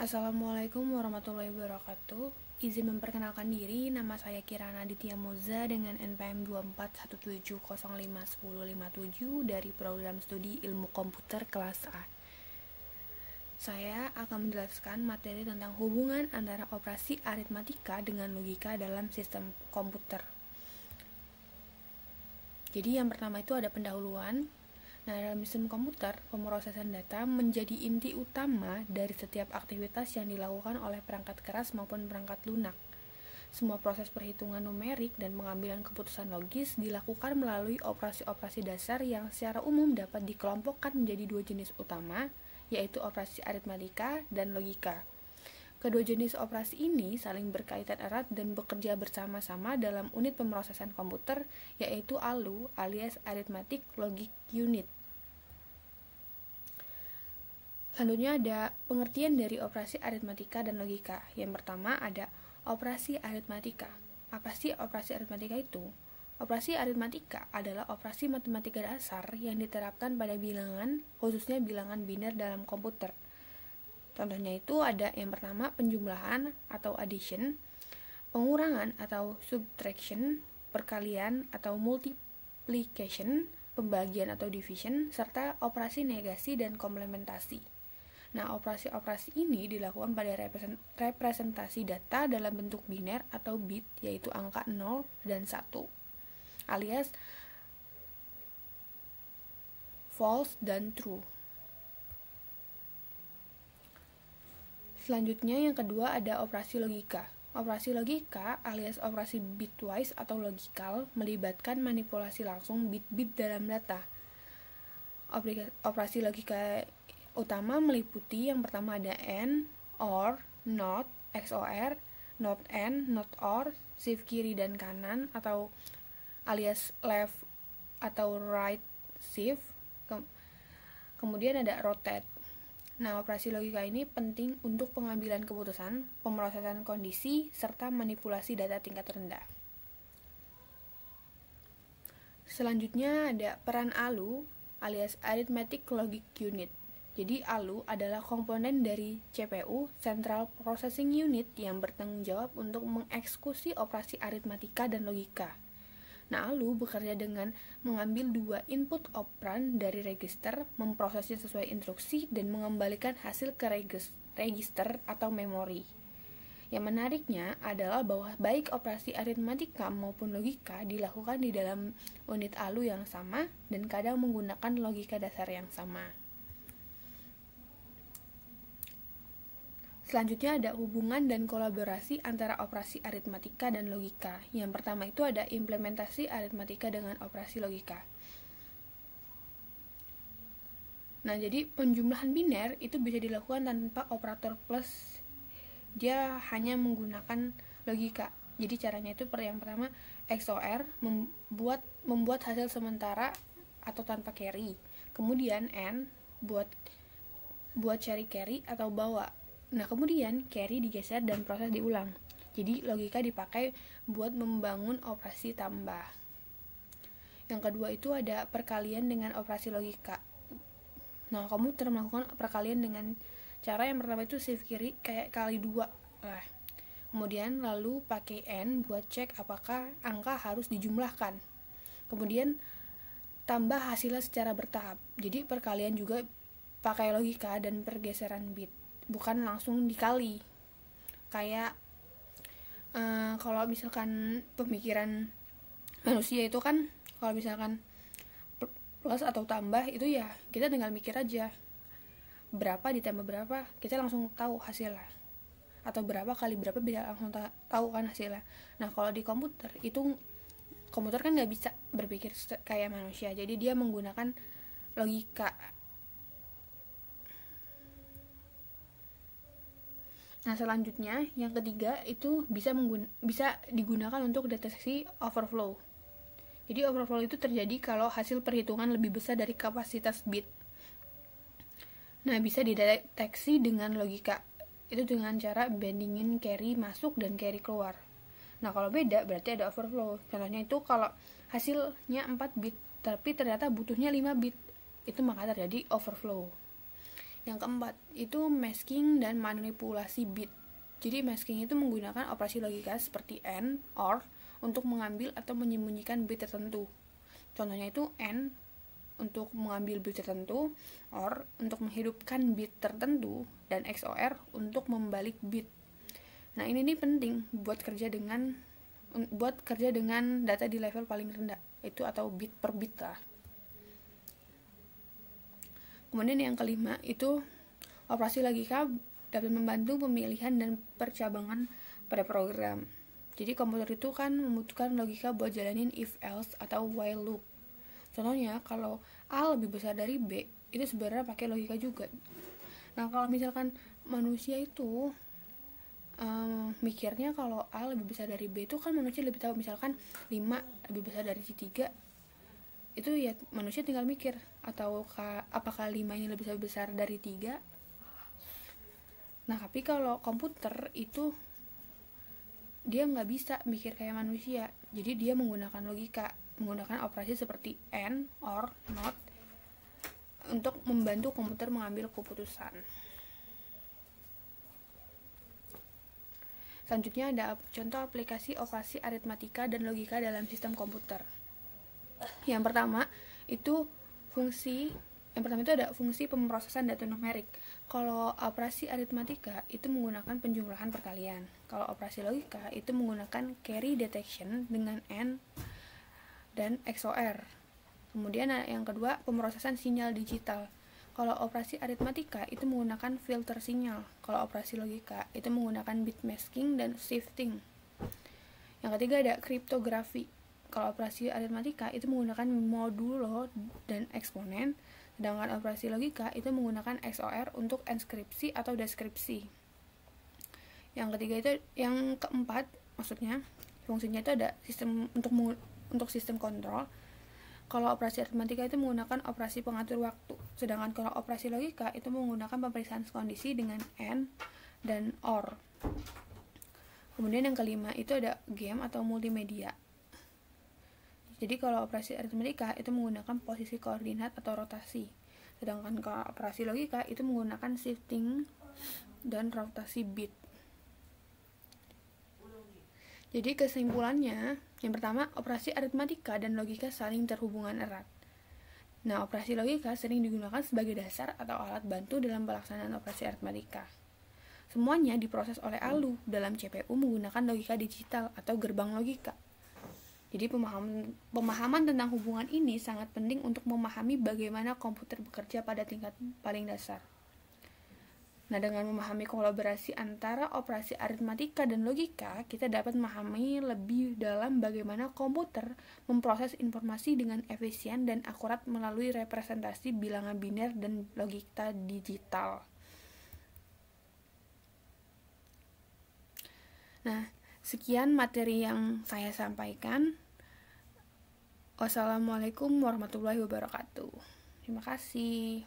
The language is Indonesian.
Assalamualaikum warahmatullahi wabarakatuh. Izin memperkenalkan diri, nama saya Kirana Aditya Moza dengan NPM 2417051057 dari program studi Ilmu Komputer kelas A. Saya akan menjelaskan materi tentang hubungan antara operasi aritmatika dengan logika dalam sistem komputer. Jadi yang pertama itu ada pendahuluan. Nah, dalam sistem komputer, pemrosesan data menjadi inti utama dari setiap aktivitas yang dilakukan oleh perangkat keras maupun perangkat lunak. Semua proses perhitungan numerik dan pengambilan keputusan logis dilakukan melalui operasi-operasi dasar yang secara umum dapat dikelompokkan menjadi dua jenis utama, yaitu operasi aritmatika dan logika. Kedua jenis operasi ini saling berkaitan erat dan bekerja bersama-sama dalam unit pemrosesan komputer, yaitu ALU alias Arithmetic Logic Unit. Selanjutnya ada pengertian dari operasi aritmatika dan logika. Yang pertama ada operasi aritmatika. Apa sih operasi aritmatika itu? Operasi aritmatika adalah operasi matematika dasar yang diterapkan pada bilangan, khususnya bilangan biner dalam komputer. Contohnya itu ada yang pertama penjumlahan atau addition, pengurangan atau subtraction, perkalian atau multiplication, pembagian atau division, serta operasi negasi dan komplementasi. Nah, operasi-operasi ini dilakukan pada representasi data dalam bentuk biner atau bit, yaitu angka 0 dan 1, alias false dan true. Selanjutnya yang kedua ada operasi logika. Operasi logika alias operasi bitwise atau logical melibatkan manipulasi langsung bit-bit dalam data. Operasi logika utama meliputi yang pertama ada AND, OR, NOT, XOR, NOT AND, NOT OR, shift kiri dan kanan atau alias left atau right shift. Kemudian ada rotate. Nah, operasi logika ini penting untuk pengambilan keputusan, pemrosesan kondisi, serta manipulasi data tingkat rendah. Selanjutnya ada peran ALU alias Arithmetic Logic Unit. Jadi ALU adalah komponen dari CPU, Central Processing Unit, yang bertanggung jawab untuk mengeksekusi operasi aritmatika dan logika. Nah, ALU bekerja dengan mengambil dua input operan dari register, memprosesnya sesuai instruksi, dan mengembalikan hasil ke register atau memori. Yang menariknya adalah bahwa baik operasi aritmatika maupun logika dilakukan di dalam unit ALU yang sama dan kadang menggunakan logika dasar yang sama. Selanjutnya ada hubungan dan kolaborasi antara operasi aritmatika dan logika. Yang pertama itu ada implementasi aritmatika dengan operasi logika. Nah, jadi penjumlahan biner itu bisa dilakukan tanpa operator plus. Dia hanya menggunakan logika. Jadi caranya itu yang pertama XOR membuat hasil sementara atau tanpa carry. Kemudian AND buat cari carry atau bawa. Nah, kemudian carry digeser dan proses diulang. Jadi logika dipakai buat membangun operasi tambah. Yang kedua itu ada perkalian dengan operasi logika. Nah, komputer melakukan perkalian dengan cara yang pertama itu shift kiri kayak kali 2 lah. Kemudian lalu pakai AND buat cek apakah angka harus dijumlahkan. Kemudian tambah hasilnya secara bertahap. Jadi perkalian juga pakai logika dan pergeseran bit, bukan langsung dikali. Kayak kalau misalkan pemikiran manusia itu kan, kalau misalkan plus atau tambah itu ya kita tinggal mikir aja berapa ditambah berapa, kita langsung tahu hasilnya. Atau berapa kali berapa bisa langsung tahu kan hasilnya. Nah, kalau di komputer itu, komputer kan nggak bisa berpikir kayak manusia, jadi dia menggunakan logika. Nah, selanjutnya yang ketiga itu bisa digunakan untuk deteksi overflow. Jadi overflow itu terjadi kalau hasil perhitungan lebih besar dari kapasitas bit. Nah, bisa dideteksi dengan logika. Itu dengan cara bandingin carry masuk dan carry keluar. Nah, kalau beda berarti ada overflow. Contohnya itu kalau hasilnya 4 bit tapi ternyata butuhnya 5 bit. Itu maka terjadi overflow. Yang keempat, itu masking dan manipulasi bit. Jadi masking itu menggunakan operasi logika seperti AND, OR untuk mengambil atau menyembunyikan bit tertentu. Contohnya itu AND untuk mengambil bit tertentu, OR untuk menghidupkan bit tertentu, dan XOR untuk membalik bit. Nah, ini nih penting buat kerja dengan data di level paling rendah, itu atau bit per bit lah. Kemudian yang kelima itu operasi logika dapat membantu pemilihan dan percabangan pada program. Jadi komputer itu kan membutuhkan logika buat jalanin if else atau while loop. Contohnya kalau A lebih besar dari B, itu sebenarnya pakai logika juga. Nah, kalau misalkan manusia itu mikirnya kalau A lebih besar dari B, itu kan manusia lebih tahu. Misalkan 5 lebih besar dari 3, itu ya manusia tinggal mikir, atau apakah 5 ini lebih besar dari 3. Nah, tapi kalau komputer itu dia nggak bisa mikir kayak manusia, jadi dia menggunakan logika, menggunakan operasi seperti AND, OR, NOT untuk membantu komputer mengambil keputusan. Selanjutnya ada contoh aplikasi operasi aritmatika dan logika dalam sistem komputer. Yang pertama itu ada fungsi pemrosesan data numerik. Kalau operasi aritmatika itu menggunakan penjumlahan perkalian. Kalau operasi logika itu menggunakan carry detection dengan AND dan XOR. Kemudian yang kedua, pemrosesan sinyal digital. Kalau operasi aritmatika itu menggunakan filter sinyal. Kalau operasi logika itu menggunakan bit masking dan shifting. Yang ketiga ada kriptografi. Kalau operasi aritmatika itu menggunakan modulo dan eksponen, sedangkan operasi logika itu menggunakan XOR untuk enskripsi atau deskripsi. Yang keempat, maksudnya fungsinya itu ada sistem untuk sistem kontrol. Kalau operasi aritmatika itu menggunakan operasi pengatur waktu, sedangkan kalau operasi logika itu menggunakan pemeriksaan kondisi dengan AND dan OR. Kemudian yang kelima itu ada game atau multimedia. Jadi kalau operasi aritmatika itu menggunakan posisi koordinat atau rotasi, sedangkan kalau operasi logika itu menggunakan shifting dan rotasi bit. Jadi kesimpulannya, yang pertama, operasi aritmatika dan logika saling terhubungan erat. Nah, operasi logika sering digunakan sebagai dasar atau alat bantu dalam pelaksanaan operasi aritmatika. Semuanya diproses oleh ALU dalam CPU menggunakan logika digital atau gerbang logika. Jadi pemahaman tentang hubungan ini sangat penting untuk memahami bagaimana komputer bekerja pada tingkat paling dasar. Nah, dengan memahami kolaborasi antara operasi aritmatika dan logika, kita dapat memahami lebih dalam bagaimana komputer memproses informasi dengan efisien dan akurat melalui representasi bilangan biner dan logika digital. Nah, sekian materi yang saya sampaikan. Wassalamualaikum warahmatullahi wabarakatuh. Terima kasih.